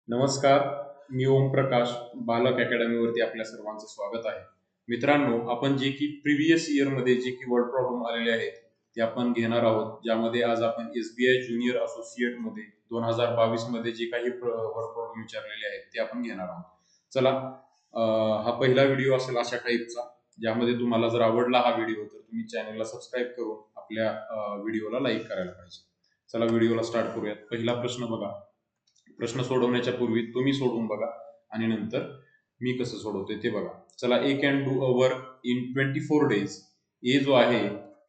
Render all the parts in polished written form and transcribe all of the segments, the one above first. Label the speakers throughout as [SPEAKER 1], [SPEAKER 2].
[SPEAKER 1] नमस्कार, मी ओमप्रकाश. बालक अकॅडमीवरती आपल्या सर्वांचं स्वागत आहे. मित्रांनो, आपण जे की प्रिव्हियस इयरमध्ये जे की वर्ड प्रॉब्लेम आलेले आहेत ते आपण घेणार आहोत. ज्यामध्ये आज आपण SBI ज्युनियर असोसिएटमध्ये 2022 मध्ये जे काही वर्ड प्रॉब्लेम विचारलेले आहेत ते आपण घेणार आहोत. चला, हा पहिला व्हिडिओ असेल अशा टाईपचा, ज्यामध्ये तुम्हाला जर आवडला हा व्हिडिओ तर तुम्ही चॅनलला सबस्क्राईब करून आपल्या व्हिडिओला लाईक करायला पाहिजे. चला व्हिडिओला स्टार्ट करूयात. पहिला प्रश्न बघा. प्रश्न सोडवण्याच्या पूर्वी तुम्ही सोडवून बघा आणि नंतर मी कसं सोडवतोय ते बघा. चला, A can do a work in 24 days. A जो आहे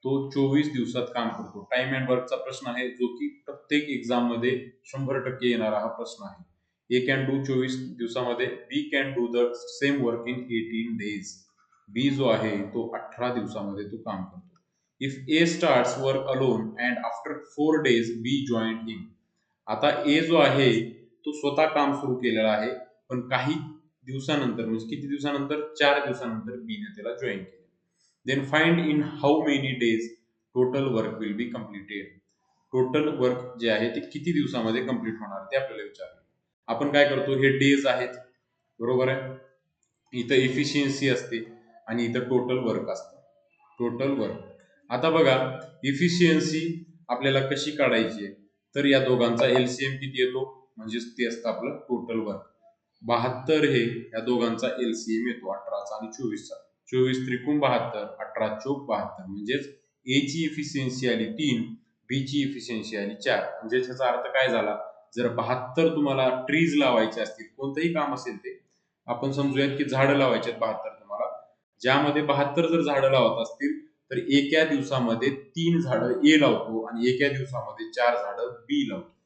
[SPEAKER 1] तो 24 दिवसात काम करतो. टाइम अँड वर्कचा प्रश्न आहे, जो की प्रत्येक एक्झाम मध्ये 100% येणारा हा प्रश्न आहे. ए कॅन डू 24 दिवसामध्ये. B can do the same work in 18 days. B जो आहे तो 18 दिवसामध्ये तो काम करतो. If A starts work alone and after 4 days B join him. आता ए जो आहे तो स्वतः काम सुरू केलेला आहे, पण काही दिवसानंतर, म्हणजे किती दिवसानंतर, 4 दिवसानंतर बीने त्याला जॉईन केले. Then find in how many days total work will be completed. Total work जे आहे ते किती दिवसामध्ये कम्प्लीट होणार ते आपल्याला विचारलं. आपण काय करतो, हे डेज आहेत, बरोबर आहे. इथं एफिशियन्सी असते आणि इथं टोटल वर्क असतं. Total work. आता बघा, एफिशियन्सी आपल्याला कशी काढायची आहे, तर या दोघांचा LCM किती येतो, म्हणजेच ते असतं आपलं टोटल वर्क. 72 हे या दोघांचा LCM येतो, 18चा आणि 24चा. 24 त्रिकूण 72, 18 चोक 72, म्हणजेच ए ची इफिशियन्सी आली 3, बी ची इफिशियन्सी आली 4. म्हणजे याचा अर्थ काय झाला, जर 72 तुम्हाला ट्रीज लावायचे असतील, कोणतंही काम असेल ते, आपण समजूयात की झाडं लावायचे 72 तुम्हाला, ज्यामध्ये 72 जर झाडं लावत असतील तर एका दिवसामध्ये 3 झाडं ए लावतो आणि एका दिवसामध्ये 4 झाडं बी लावतो.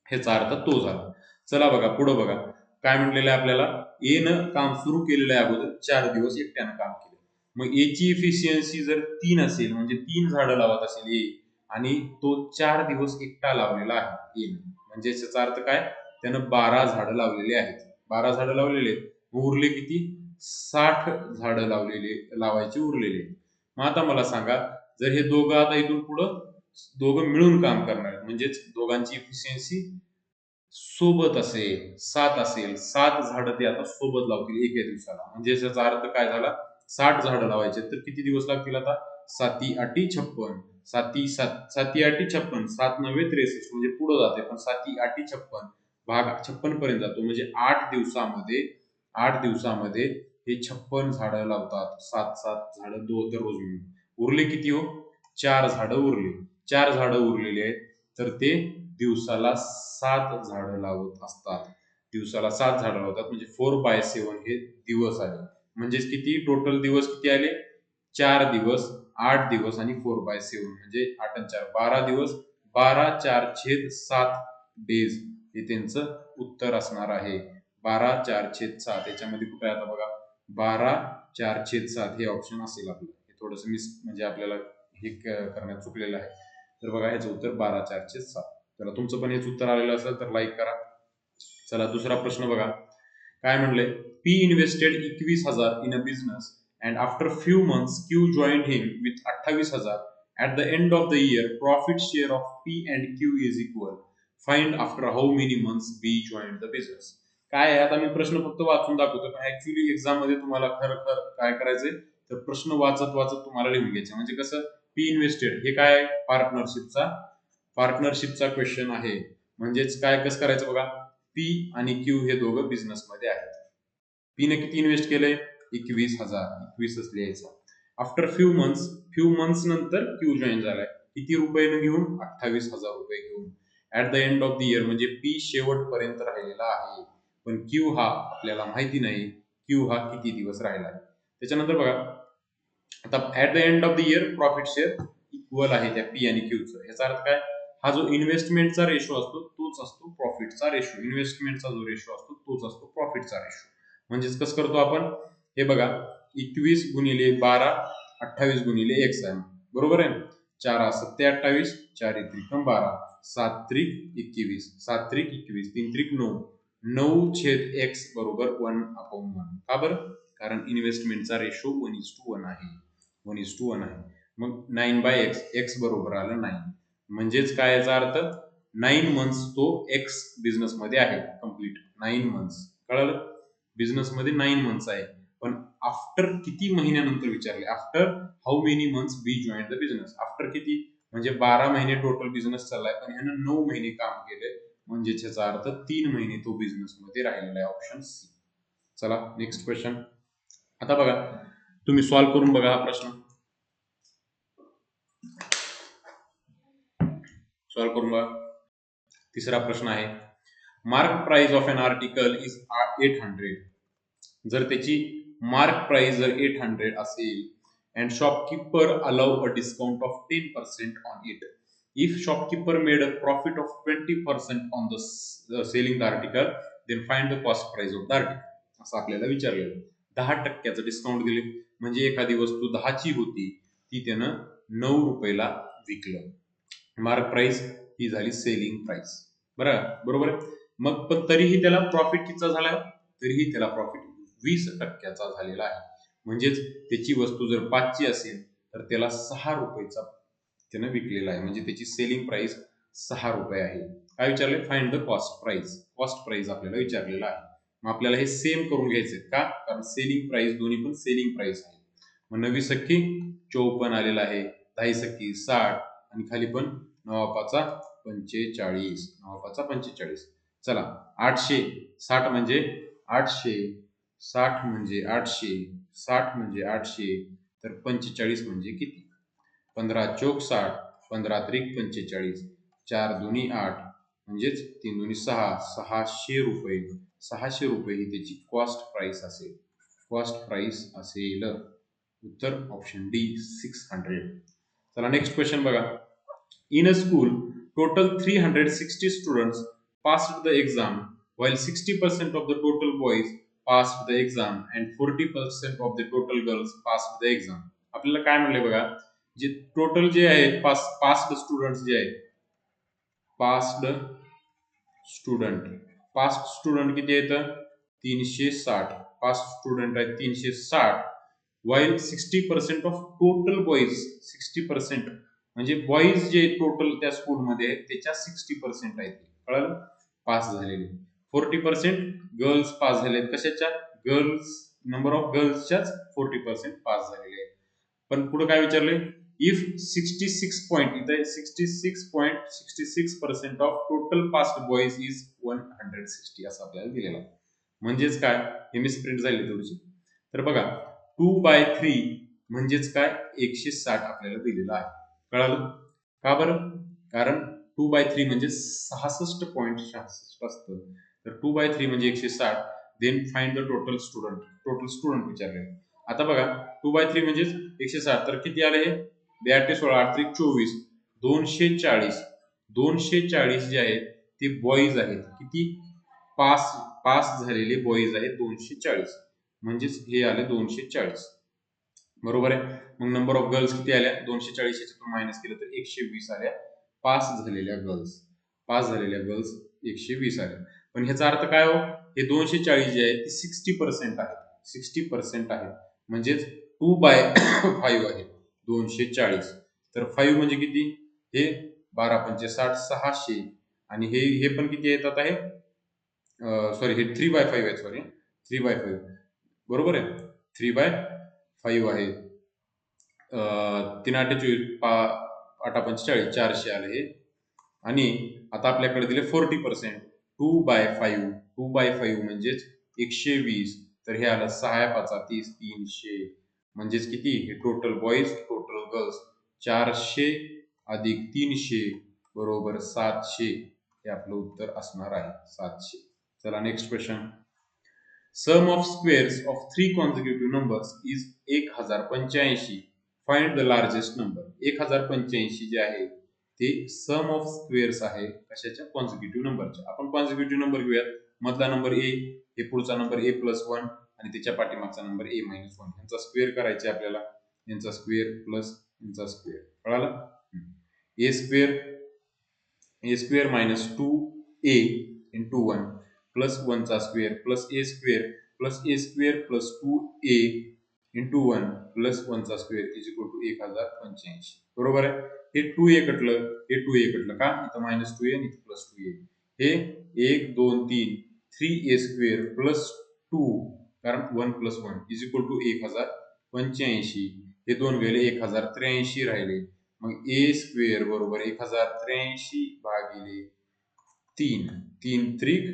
[SPEAKER 1] ह्याचा अर्थ तो झाला. चला बघा, पुढे बघा काय म्हटलेलं आहे आपल्याला. ए न काम सुरू केलेलं आहे, अगोदर 4 दिवस एकट्यानं काम केलं. मग ए ची इफिशियन्सी जर 3 असेल, म्हणजे 3 झाडं लावत असेल ए, आणि तो 4 दिवस एकटा लावलेला आहे ए, म्हणजे याचा अर्थ काय, त्यानं 12 झाडं लावलेली आहेत. 12 झाडं लावलेले आहेत. उरले किती, 60 झाडं लावायची उरलेले. मग आता मला सांगा, जर हे दोघं आता इथून पुढं दोघं मिळून काम करणार, म्हणजेच दोघांची इफिशियन्सी सोबत असेल, 7 असेल, 7 झाडं ते आता सोबत लावतील एका दिवसाला. म्हणजे याचा अर्थ काय झाला, 60 झाडं लावायचे तर किती दिवस लागतील आता, 7 8 56, 7 8 56, 7 9 63, म्हणजे पुढे जाते, पण 7 8 56 भाग 56 पर्यंत जातो, म्हणजे 8 दिवसामध्ये हे 56 झाडं लावतात. 7 झाडं दररोज मिळून. उरले किती हो, 4 झाडं उरले. 4 झाडं उरलेले आहेत, तर ते दिवसाला 7 झाडं लावत असतात. दिवसाला 7 झाडं लावतात, म्हणजे 4/7 हे दिवस आले. म्हणजेच किती, टोटल दिवस किती आले, 4 दिवस, 8 दिवस आणि 4/7, म्हणजे 8 आणि 4 12 दिवस, 12/4/7 डेज हे त्यांचं उत्तर असणार आहे. 12/4/7. याच्यामध्ये कुठे आहे आता बघा, 12/4/7 हे ऑप्शन असेल आपलं. हे थोडंसं म्हणजे आपल्याला हे करण्यात चुकलेलं आहे. तर बघा, ह्याचं उत्तर 12/4/7. चला, तुमचं पण हेच उत्तर आलेलं असेल तर लाईक करा. चला, दुसरा प्रश्न बघा काय म्हणलंय. P invested 21,000 in a business and after few months Q joined him with 28,000. At the end of the year profit share of P and Q is equal. Find after how many months B joined the business. काय आहे, आता मी प्रश्न फक्त वाचून दाखवतो, पण actually exam मध्ये तुम्हाला खरं काय करायचंय, तर प्रश्न वाचत वाचत तुम्हाला लिहून घ्यायचे. म्हणजे कसं, पी इन्व्हेस्टेड हे काय, पार्टनरशिपचा क्वेश्चन आहे. म्हणजेच काय, कसं करायचं बघा, पी आणि क्यू हे दोघं बिझनेस मध्ये आहेत. पी ने किती इन्व्हेस्ट केलंय, 21,000, 21च लिहायचं. आफ्टर फ्यू मंथ्स नंतर क्यू जॉईन झालाय, किती रुपयानं घेऊन, 28,000 रुपये घेऊन. At the end of the year, म्हणजे पी शेवटपर्यंत राहिलेला आहे, पण क्यू हा आपल्याला माहिती नाही, क्यू हा किती दिवस राहिला आहे. त्याच्यानंतर बघा, आता at the end of the year profit share equal आहे त्या पी आणि क्यूचं. याचा अर्थ काय, हा जो इन्व्हेस्टमेंटचा रेशो असतो तोच असतो प्रॉफिटचा रेशो. इन्व्हेस्टमेंटचा जो रेशो असतो तोच असतो प्रॉफिटचा रेशो. म्हणजेच कसं करतो आपण, हे बघा, 21 गुणिले 12, 28 गुणिले x आहे, बरोबर आहे. 4 7 28, 4 त्रिकम 12, 7 त्रिक 21, 7 त्रिक 21, 3 त्रिक 9, 9/x बरोबर 1/1. का बरं, कारण इन्व्हेस्टमेंटचा रेशो 1:1 आहे. 1:1 आहे. मग 9/x, x बरोबर आलं 9. म्हणजेच काय याचा अर्थ, 9 मंथ्स तो एक्स बिझनेस मध्ये आहे कम्प्लीट 9 मंथ्स कळलं बिझनेस मध्ये 9 मंथ्स आहे पण आफ्टर किती महिन्यानंतर विचारले after how many months we join the business after किती म्हणजे 12 महिने टोटल बिझनेस चाललाय पण ह्यानं 9 महिने काम केले म्हणजे त्याचा अर्थ 3 महिने तो बिझनेस मध्ये राहिलेला आहे ऑप्शन सी चला नेक्स्ट क्वेश्चन आता बघा तुम्ही सॉल्व्ह करून बघा हा प्रश्न सॉल्व्ह करून बघा तिसरा प्रश्न आहे mark price of an article is 800 जर त्याची मार्क प्राइस जर 800 असेल and shopkeeper allow a discount of 10% on it. If shopkeeper made a profit of 20% on the selling the article, then find the cost price of the article. असं आपल्याला विचारलेलं 10% discount दिले म्हणजे एखादी वस्तू 10 ची होती ती त्यानं 9 रुपयाला विकलं मार्क प्राइस ही झाली सेलिंग प्राइस बरोबर आहे मग पण तरीही त्याला प्रॉफिट कितीचा झाला तरीही त्याला प्रॉफिट 20% झालेला आहे म्हणजेच त्याची वस्तू जर 5 ची असेल तर त्याला 6 रुपयाचा त्यानं विकलेला आहे म्हणजे त्याची सेलिंग प्राइस 6 रुपये आहे काय विचारले फाइंड द कॉस्ट प्राइस आपल्याला विचारलेला आहे मग आपल्याला हे सेम करून घ्यायचे का कारण सेलिंग प्राइस दोन्ही पण सेलिंग प्राइस आहे मग 9 सख्खी 54 आलेला आहे 10 सख्खी 60 आणि खाली पण 9 45 45 चला 860 म्हणजे 800 60 म्हणजे 800 60 म्हणजे 800 तर 45 म्हणजे किती 15 चौक 60 15 त्रिक 45 4 दुनी 8 म्हणजेच 3 दुनी 6 600 रुपये ही त्याची कॉस्ट प्राइस असेल उत्तर ऑप्शन डी 600 चला नेक्स्ट क्वेश्चन बघा in a school total 360 students passed the exam while 60% of the total boys passed the exam and 40% of the total girls passed the exam आपल्याला काय म्हणले बघा जे टोटल जे आहेत पास्ड स्टुडंट्स जे आहेत पास्ड स्टुडंट किती आहेत 360 पास्ड स्टुडंट आहेत 360 while 60% ऑफ टोटल बॉईज 60% म्हणजे बॉईज जे टोटल त्या स्कूलमध्ये आहेत त्याच्या 60% आहेत कळलं पास झालेले 40% गर्ल्स पास झालेत कशाच्या गर्ल्स नंबर ऑफ गर्ल्सच्याच 40% पास झालेले आहेत पण पुढे काय विचारले इफ 66 पॉइंट इथे 66.66% of total passed boys is 160 असं आपल्याला दिलेलं आहे म्हणजेच काय हे मिसप्रिंट झाली थोडीशी तर बघा 2/3 म्हणजेच काय 160 आपल्याला दिलेलं आहे कळालं का बरं कारण 2/3 म्हणजे 66.66 असतं तर 2/3 म्हणजे 160 then find the total student विचारले आता बघा 2/3 म्हणजे 160 तर किती आले हे 82 16 8 24 240 जे आहेत ते बॉईज आहेत किती पास झालेले बॉईज आहेत 240 म्हणजेच हे आले 240 बरोबर आहे मग नंबर ऑफ गर्ल्स किती आल्या 240 याच्यातून मायनस केलं तर 120 आल्या पास झालेल्या गर्ल्स 120 आल्या पण ह्याचा अर्थ काय हो हे 240 जे आहे ते 60% आहे म्हणजेच 2/5 आहे 240 तर 5 म्हणजे किती हे 12 5 60 600 आणि हे पण किती येतात आहे सॉरी हे 3/5 आहे सॉरी 3/5 बरोबर आहे 3/5 आहे 3 8 24 8 45 400 आले हे आणि आता आपल्याकडे दिले 40% 2/5 म्हणजेच 120 तर हे आलं 6 5 30 300 म्हणजेच किती हे टोटल बॉईज टोटल गर्ल्स 400 अधिक 300 बरोबर 700 हे आपलं उत्तर असणार आहे 700 चला next question sum of squares of 3 consecutive numbers is 1085 find the largest number 1085 जे आहे ते सम ऑफ स्क्वेअर्स आहे कशाच्या कॉन्सिक्युटिव्ह नंबरच्या आपण कॉन्सिक्युटिव्ह नंबर घेऊयात मधला नंबर ए हे पुढचा नंबर a+1 आणि त्याच्या पाठीमागचा नंबर a-1 यांचा स्क्वेअर करायचे आपल्याला यांचा स्क्वेअर प्लस यांचा स्क्वेअर कळालं a square minus 2a into 1 plus 1 चा square plus a square plus 2a into 1 plus 1 चा स्क्वेअर इज इक्वल टू 1085 बरोबर आहे हे 2a कटलं, हे 2a कटलं का इथं -2a आणि इथं +2a. हे 1 2 3 3a स्क्वेअर प्लस 2 कारण 1 + 1 इज इक्वल टू 1085. हे दोन गेले 1083 राहिले. मग a स्क्वेअर बरोबर 1083 भागिले 3 3 त्रिक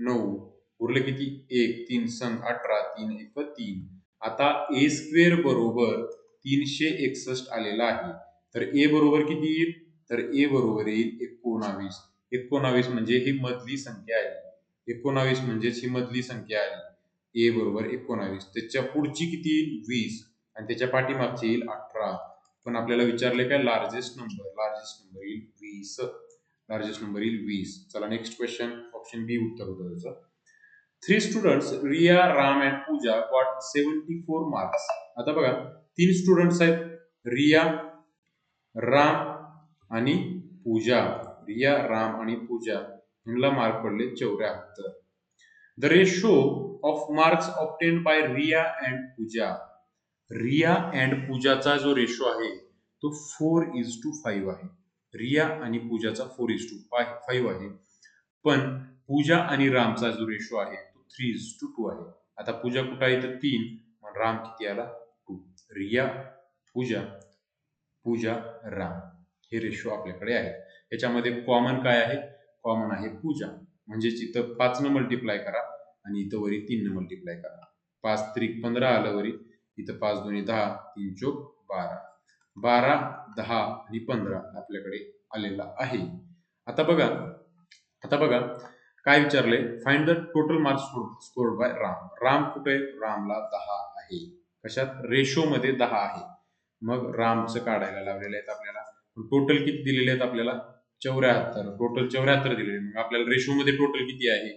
[SPEAKER 1] 9 उरले किती 1 3 संग 18 3 1 3. आता a स्क्वेअर बरोबर 361 आलेला आहे. तर a बरोबर किती येईल? तर a बरोबर येईल 19. 19 म्हणजे ही मधली संख्या आहे. 19 म्हणजेच ही मधली संख्या आहे. a बरोबर 19. त्याच्या पुढची किती येईल 20 आणि त्याच्या पाठीमागची येईल 18. पण आपल्याला विचारले काय लार्जेस्ट नंबर येईल 20. लार्जेस्ट नंबर येईल 20. चला नेक्स्ट क्वेश्चन ऑप्शन बी उत्तर होतं त्याचं. 3 students Riya, Ram and Pooja got 74 marks. आता बघा 3 स्टुडंट्स आहेत रिया, राम आणि पूजा. रिया, राम आणि पूजा यांना मार्क पडले 74. The ratio of marks obtained by Riya and Pooja. Riya and पूजाचा जो रेशो आहे तो 4:5 आहे. रिया आणि पूजाचा 4:5 आहे. पण पूजा आणि रामचा जो रेशो आहे तो 3:2 आहे. आता पूजा कुठं आहे तर 3, मग राम किती आला 2. रिया पूजा, पूजा राम हे रेशो आपल्याकडे आहे. याच्यामध्ये कॉमन काय आहे? कॉमन आहे पूजा. म्हणजेच इथं 5 न मल्टिप्लाय करा आणि इथं वरी 3 न मल्टिप्लाय करा. 5 त्रिक 15 आलं वरी. इथं 5 दोन्ही 10 3 चोक 12. 12 10 आणि 15 आपल्याकडे आलेला आहे. आता बघा काय विचारले? Find the total marks scored by Ram. Ram कुठे? रामला 10 आहे. कशात? रेशो मध्ये 10 आहे. मग रामचं काढायला लावलेले आहेत आपल्याला. टोटल किती दिलेले आहेत आपल्याला? 74. टोटल 74 दिलेले. मग आपल्याला रेशो मध्ये टोटल किती आहे?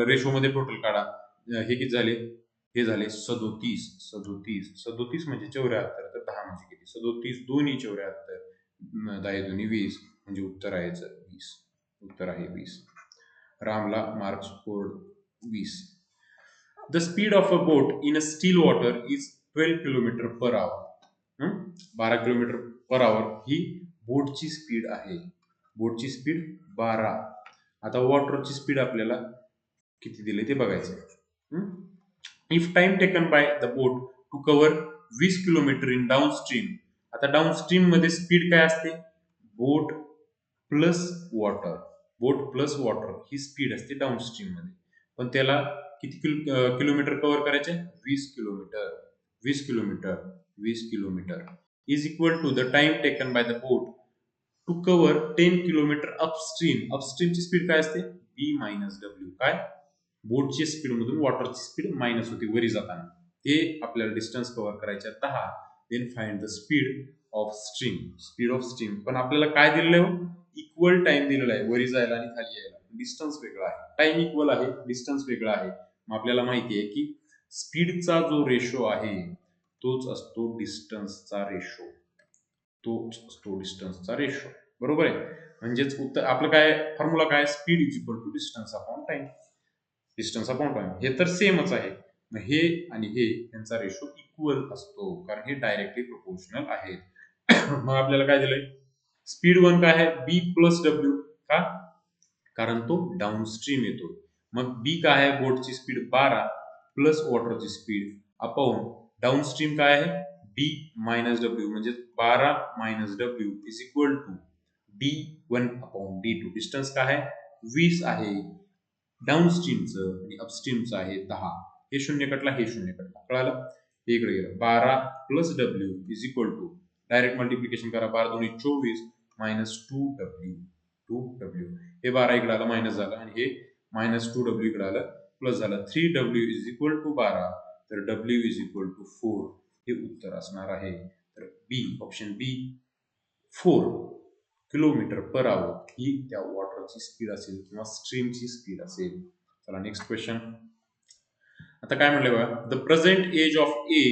[SPEAKER 1] रेशो मध्ये टोटल काढा. हे किती झाले? हे झाले 37. 37 म्हणजे 74. तर 10 म्हणजे किती? 37 दोन्ही 74. 10 दोन्ही 20 म्हणजे उत्तर आहे 20. उत्तर आहे 20. रामला marks scored 20. The speed of a boat in a still water is 12 km/h. 12 km/h ही बोटची स्पीड आहे. बोटची स्पीड 12. आता वॉटरची स्पीड आपल्याला किती दिले ते बघायचं. If time taken by the boat to cover 20 km in downstream. आता डाऊनस्ट्रीम मध्ये स्पीड काय असते? Boat plus water. Boat plus water ही स्पीड असते डाऊनस्ट्रीम मध्ये. पण त्याला किती किलोमीटर कव्हर करायचे? 20 kilometre. 20 kilometre 20 kilometre is equal to the time taken by the boat to cover 10 kilometre upstream. अपस्ट्रीमची स्पीड काय असते? b minus W. काय? बोटची स्पीड मधून वॉटरची स्पीड मायनस होती वरी जाताना. ते आपल्याला डिस्टन्स कव्हर करायचे 10. Then find the speed of stream. Speed of stream. पण आपल्याला काय दिलेलं आहे? इक्वल टाइम दिलेला आहे वरी जायला आणि खाली यायला. डिस्टन्स वेगळा आहे. टाइम इक्वल आहे, डिस्टन्स वेगळा आहे. मग आपल्याला माहिती आहे की स्पीडचा जो रेशो आहे तोच असतो डिस्टन्सचा रेशो. तोच असतो डिस्टन्सचा रेशो. बरोबर आहे. म्हणजेच उत्तर आपलं काय फॉर्म्युला काय? Speed is equal to distance upon time. Distance upon time हे तर सेमच आहे. मग हे आणि हे यांचा रेशो इक्वल असतो कारण हे डायरेक्टली प्रोपोर्शनल आहेत. मग आपल्याला काय दिलंय? स्पीड 1 काय आहे? b plus W. का? कारण तो डाऊनस्ट्रीम येतो. मग b काय आहे? बोटची स्पीड 12 प्लस वॉटरची स्पीड अपॉन डाऊनस्ट्रीम काय आहे? d minus W. म्हणजे 12 minus W is equal to d1 upon d2. Distance काय आहे? 20 आहे डाऊनस्ट्रीमचं आणि अपस्ट्रीमचं आहे 10. हे शून्य कटला, हे शून्य कटला. कळालं? हे इकडे गेलं. 12 plus W is equal to direct multiplication करा. 12 दोन्ही 24 मायनस 2w. 2w हे 12 इकडे आलं मायनस झालं आणि हे मायनस 2w इकडे आलं प्लस झालं. 3w is equal to 12. तर w इज इक्वल टू 4. हे उत्तर असणार आहे. तर बी ऑप्शन बी 4 km/h ही त्या वॉटरची स्पीड असेल किंवा स्ट्रीमची स्पीड असेल. चला नेक्स्ट क्वेश्चन. आता काय म्हटलं बघा? The present age of A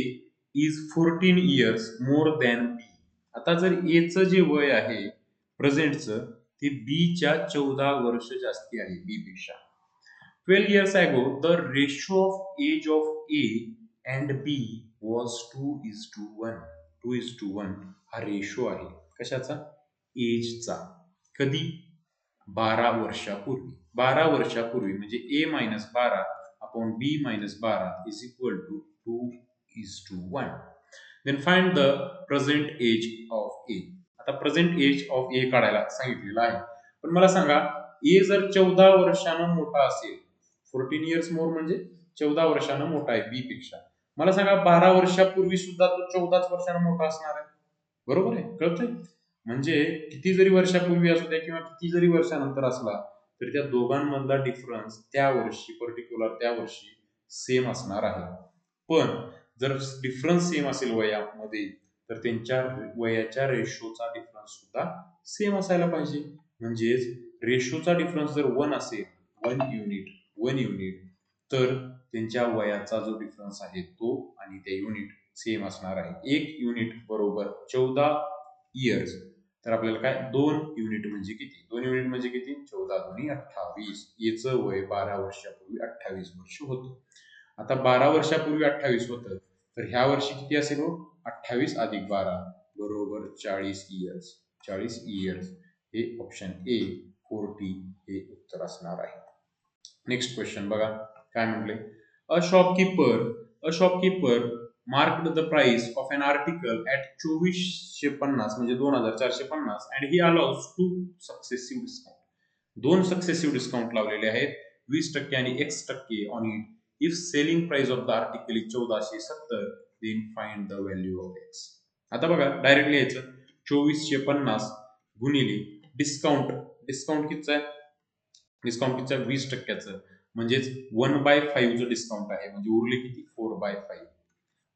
[SPEAKER 1] is 14 years more than B. आता जर ए चं जे वय आहे प्रेझेंटचं ते बी च्या 14 वर्ष जास्ती आहे बी पेक्षा. 12 years ago the ratio of age of A and B was 2:1. 2:1 हा रेशो आहे. कशाचा? एजचा. कधी? 12 वर्षापूर्वी. 12 वर्षापूर्वी म्हणजे a minus 12 upon b minus 12 is equal to 2:1. Then find the present age of A. आता प्रेझेंट एज ऑफ ए काढायला सांगितलेलं आहे. पण मला सांगा ए जर 14 वर्षानं मोठा असेल, 14 इयर्स मोर म्हणजे 14 वर्षानं मोठा आहे बी पेक्षा. मला सांगा 12 वर्षापूर्वी सुद्धा तो 14 वर्षानं मोठा असणार आहे. बरोबर आहे? कळतंय? म्हणजे किती जरी वर्षापूर्वी असू द्या किंवा किती जरी वर्षानंतर असला तरी त्या दोघांमधला डिफरन्स त्या वर्षी पर्टिक्युलर त्या वर्षी सेम असणार आहे. पण जर डिफरन्स सेम असेल वयामध्ये तर त्यांच्या वयाच्या रेशोचा डिफरन्स सुद्धा सेम असायला पाहिजे. म्हणजेच रेशोचा डिफरन्स जर 1 असेल, 1 युनिट, तर त्यांच्या वयाचा जो डिफरन्स आहे तो आणि ते युनिट सेम असणार आहे. 1 युनिट बरोबर 14 इयर्स. तर आपल्याला काय 2 युनिट म्हणजे किती? 2 युनिट म्हणजे किती? 14 दुनी 28. याचं वय 12 वर्षापूर्वी 28 वर्ष होतं. आता 12 वर्षापूर्वी 28 होतं तर ह्या वर्षी किती असेल? 28 अधिक 12 बरोबर 40 इयर्स. 40 इयर्स हे ऑप्शन ए 40 हे उत्तर असणार आहे. नेक्स्ट क्वेश्चन बघा काय म्हटले? A shopkeeper marked the price of an article at 2450 म्हणजे 2450 and he allows two successive discount. 2 successive discount लावलेले आहेत 20% आणि x% on it if selling price of the article is 1470 then find the value of x. आता बघा directly यायचं 2450 गुणिले discount कितीचा आहे? डिस्काउंट कितीचा? 20%चं म्हणजेच 1/5 चं डिस्काउंट आहे म्हणजे उरले किती? 4/5.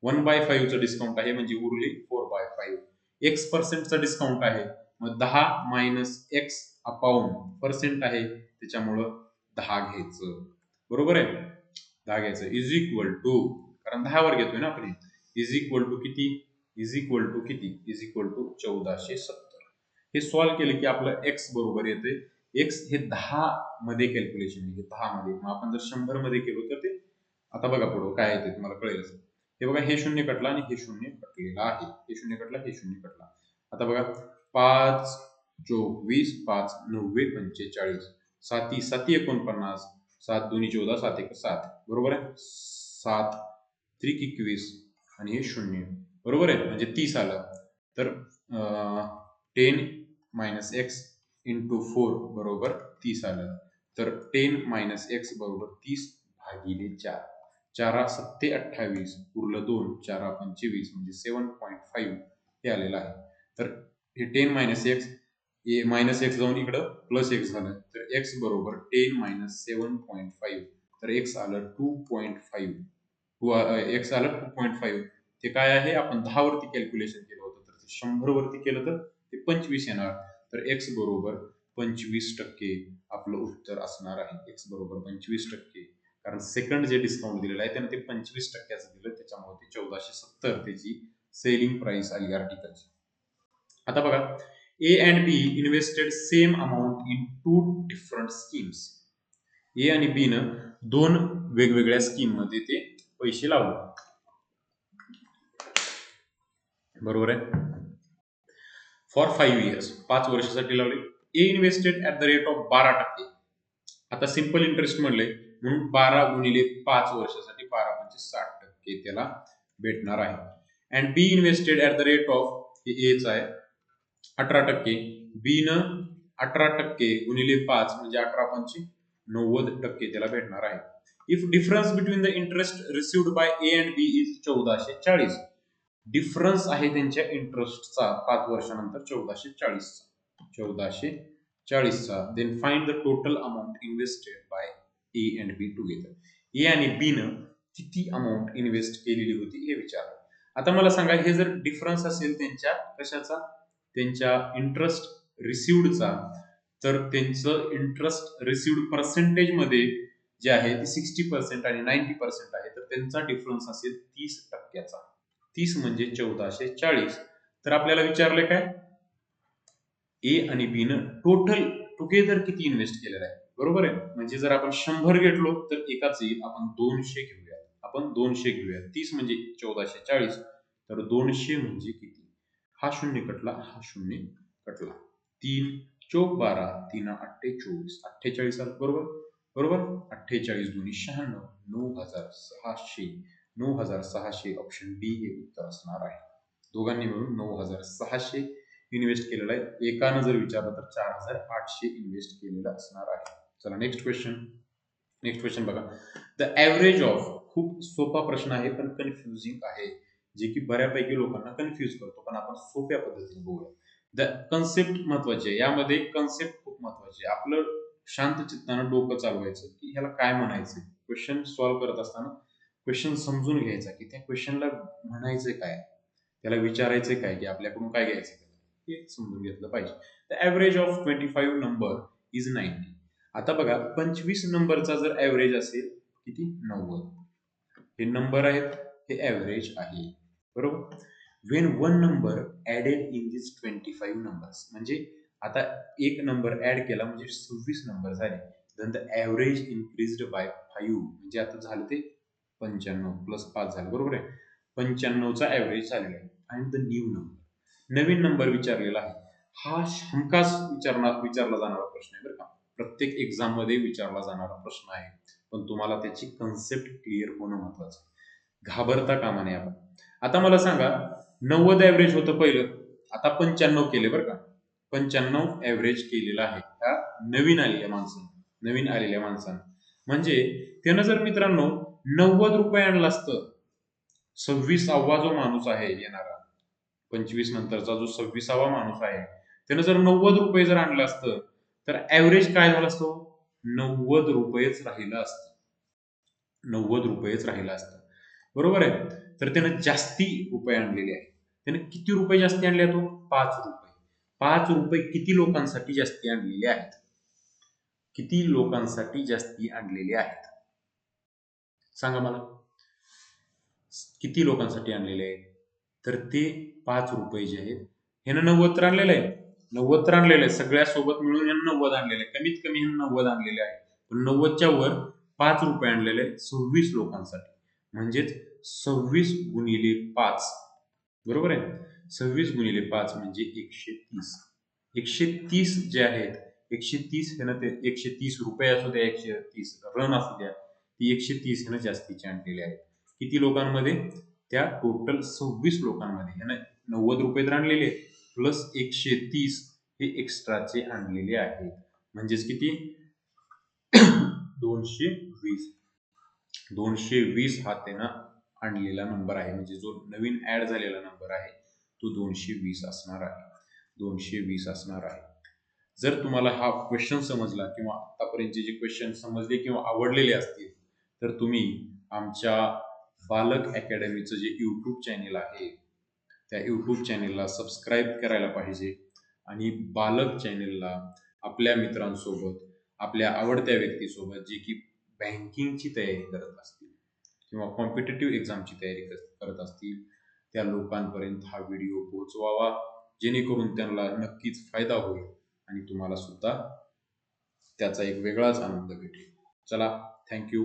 [SPEAKER 1] 1/5 चं डिस्काउंट आहे म्हणजे उरले 4/5. x% चा डिस्काउंट आहे मग 10 मायनस x अपॉन पर्सेंट आहे त्याच्यामुळं 10 घ्यायचं. बरोबर आहे? 10 घ्यायचं इज इक्वल टू, कारण 10 वर घेतोय ना आपण, इज इक्वल टू किती? इज इक्वल टू किती? Is equal to 1470. हे सॉल्व्ह केलं की आपलं x बरोबर येते. x हे 10 मध्ये कॅल्क्युलेशन म्हणजे 10 मध्ये. मग आपण जर 100 मध्ये केलो तर ते आता बघा पुढे काय येते तुम्हाला कळेल. हे बघा हे शून्य कटला आणि हे शून्य कटलेला आहे. हे शून्य कटला, हे शून्य कटला. आता बघा 5 चोक 20, 5 9 45, 7 7 49, 7 2 14, 7 1 7. बरोबर आहे? 7 3 21 आणि हे शून्य. बरोबर आहे? म्हणजे 30 आलं. तर 10 मायनस एक्स इंटू 4 बरोबर 30 आलं. तर 10 मायनस एक्स बरोबर 30 भागिले 4. 4 7 28 उरलं 2, 4 25 म्हणजे 7.5 हे आलेलं आहे. तर हे 10 मायनस एक्स मायनस एक्स जाऊन इकडं प्लस एक्स झालं तर एक्स बरोबर 10 मायनस 7.5 तर एक्स आलं 2.5. एक्स आलं 2.5. ते काय आहे? आपण 10 वरती कॅल्क्युलेशन केलं होतं तर ते 100 वरती केलं तर ते 25 येणार. तर एक्स बरोबर 25% आपलं उत्तर असणार आहे. एक्स बरोबर 25%. कारण सेकंड जे डिस्काउंट दिलेलं आहे त्याने ते 25% दिलं त्याच्यामुळे ते 1470 त्याची सेलिंग प्राइस आली आर्टिकलची. आता बघा A and B invested same amount in 2 different schemes. A आणि बी न 2 वेगवेगळ्या स्कीम मध्ये ते पैसे लावले. बरोबर आहे? फॉर 5 इयर्स 5 वर्षासाठी लावले. A invested at the rate of 12%. आता सिंपल इंटरेस्ट म्हणले म्हणून 12 गुणिले 5 वर्षासाठी 12 म्हणजे 60% त्याला भेटणार आहे. And B invested at the rate of H आहे 18%. बी न 18% गुणिले 5 म्हणजे 18 पंचे 90% त्याला भेटणार आहे. If difference between the interest received by A and B is 1440. Difference आहे त्यांच्या इंटरेस्टचा 5 वर्षानंतर 1440चा. Then find the total amount invested by A and B together. A आणि बी न किती अमाऊंट इन्व्हेस्ट केलेली होती हे विचारलं. आता मला सांगा हे जर डिफरन्स असेल त्यांच्या कशाचा? त्यांच्या इंटरेस्ट रिसिव्डचा तर त्यांचं इंटरेस्ट रिसिव्ड पर्सेंटेज मध्ये जे आहे ते 60% आणि 90% आहे तर त्यांचा डिफरन्स असेल 30%चा. 30 म्हणजे 1440. तर आपल्याला विचारलं काय? ए आणि बी न टोटल टुगेदर किती इन्व्हेस्ट केलेलं आहे. बरोबर आहे? म्हणजे जर आपण 100 घेतलो तर एकाच येईल. आपण 200 घेऊया. आपण 200 घेऊया. 30 म्हणजे 1440 तर 200 म्हणजे किती? हा शून्य कटला, हा शून्य कटला. 3 चोक 12, 3 8 24, 48 आलं बरोबर. बरोबर 48 दुनी 96, 9600. 9600 ऑप्शन डी हे उत्तर असणार आहे. दोघांनी मिळून 9600 इन्व्हेस्ट केलेलं आहे. एकानं जर विचारलं तर 4800 इन्व्हेस्ट केलेलं असणार आहे. चला नेक्स्ट क्वेश्चन बघा. द ॲव्हरेज ऑफ, खूप सोपा प्रश्न आहे पण कन्फ्युजिंग आहे, जे की बऱ्यापैकी लोकांना कन्फ्युज करतो, पण आपण सोप्या पद्धतीने बघूया. द कन्सेप्ट महत्वाची आहे, यामध्ये कन्सेप्ट खूप महत्वाची आहे. आपलं शांत चित्तानं डोकं चालवायचं की ह्याला काय म्हणायचं. क्वेश्चन सॉल्व्ह करत असताना क्वेश्चन समजून घ्यायचा की त्या क्वेश्चनला म्हणायचं काय, त्याला विचारायचं काय, की आपल्याकडून काय घ्यायचं हे समजून घेतलं पाहिजे. The average of 25 number is 90. आता बघा 25 नंबरचा जर ॲव्हरेज असेल किती 90, हे नंबर आहेत, हे ॲव्हरेज आहे बरोबर. Wien one number added in this 25 numbers, म्हणजे आता एक नंबर ऍड केला म्हणजे 26 नंबर झाले. Then the average increased by 5, म्हणजे आता झालं ते 95 प्लस 5 झालं बरोबर आहे. 95चा ॲव्हरेज झालेला आहे. आणि the new number, Naveen number विचारलेला आहे. हा हमखास विचारला जाणारा प्रश्न आहे बरं का. प्रत्येक एक्झाम मध्ये विचारला जाणारा प्रश्न आहे, पण तुम्हाला त्याची कन्सेप्ट क्लिअर होणं महत्वाचं आहे. घाबरता कामा नये आपण. आता मला सांगा 90 ॲव्हरेज होतं पहिलं, आता 95 केले बरं का. 95 ॲव्हरेज केलेलं आहे त्या नवीन आलेल्या माणसानं. म्हणजे त्यानं जर मित्रांनो 90 रुपये आणलं असतं, 26वा जो माणूस आहे येणारा, 25 नंतरचा जो 26वा माणूस आहे, त्यानं जर 90 रुपये जर आणलं असतं तर ॲव्हरेज काय झालं असतं, 90 रुपयेच राहिलं असतं. 90 रुपयेच राहिलं असतं बरोबर आहे. तर त्यानं जास्ती रुपये आणलेले आहेत. त्यानं किती रुपये जास्ती आणले, तो 5 रुपये. 5 रुपये किती लोकांसाठी जास्ती आणलेले आहेत, किती लोकांसाठी जास्ती आणलेले आहेत सांगा मला. किती लोकांसाठी आणलेले आहेत, तर ते 5 रुपये जे आहेत. ह्यानं 90 तर आणलेलं आहे, 90 तर आणलेलं आहे, सगळ्या सोबत मिळून ह्यानं 90 आणलेलं आहे, कमीत कमी ह्यानं 90 आणलेले आहे. पण 90च्या वर 5 रुपये आणलेले आहे 26 लोकांसाठी. म्हणजेच 26 गुणिले 5 बरोबर आहे. 26 गुणिले 5 म्हणजे 130. 130 जे आहेत, 130 ह्यानं ते 130 रुपये असू द्या, 130 रन असू द्या, ती 130 ह्यानं जास्तीचे आणलेले आहेत. किती लोकांमध्ये, त्या टोटल 26 लोकांमध्ये ह्यानं 90 रुपये तर आणलेले प्लस 130 हे एक्स्ट्राचे आणलेले आहेत. म्हणजेच किती 220. 220 हा त्यानं आणलेला नंबर आहे, म्हणजे जो नवीन ऍड झालेला नंबर आहे तो 220 असणार आहे. 220 असणार आहे. जर तुम्हाला हा क्वेश्चन समजला किंवा आतापर्यंतचे जे क्वेश्चन समजले किंवा आवडलेले असतील, तर तुम्ही आमच्या बालक अकॅडमीचं जे यूट्यूब चॅनेल आहे त्या यूट्यूब चॅनेलला सबस्क्राईब करायला पाहिजे. आणि बालक चॅनेलला आपल्या मित्रांसोबत, आपल्या आवडत्या व्यक्तीसोबत, जे की बँकिंगची तयारी करत असतील किंवा कॉम्पिटेटिव्ह एक्झामची तयारी करत असतील, त्या लोकांपर्यंत हा व्हिडिओ पोहोचवावा, जेणेकरून त्यांना नक्कीच फायदा होईल आणि तुम्हाला सुद्धा त्याचा एक वेगळाच आनंद भेटेल. चला, थँक्यू.